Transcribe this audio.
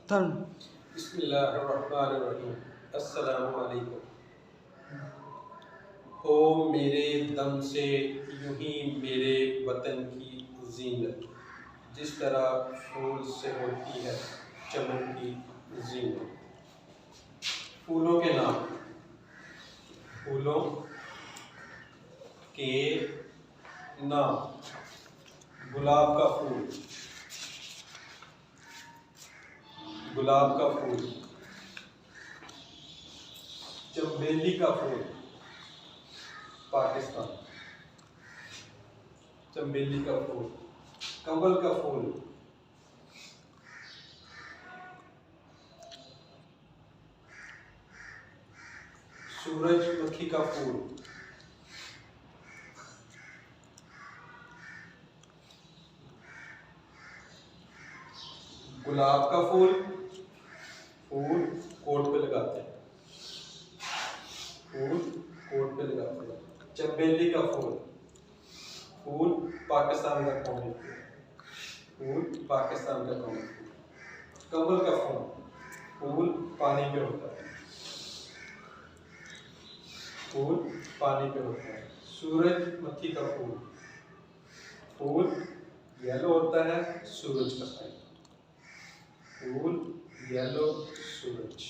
Turn. बिस्मिल्लाहिर्रहमानिर्रहीम। अस्सलामु अलैकुम। हो मेरे दम से यूं ही मेरे वतन की जीनत, जिस तरह फूल से होती है चमन की जीनत। फूलों के नाम। फूलों के नाम। गुलाब का फूल, गुलाब का फूल। चमेली का फूल, पाकिस्तान। चमेली का फूल। कमल का फूल, सूरजमुखी का फूल, गुलाब का फूल। फूल कोट पे लगाते हैं, फूल कोट पे लगाते हैं। चमेली का फूल, फूल पाकिस्तान का कौमी फूल, फूल पाकिस्तान का कौमी फूल। कमल का फूल, फूल पानी पे होता है, फूल पानी पे होता है। सूरजमुखी का फूल, फूल येलो होता है, सूरज का साइन। फूल येलो सूरज।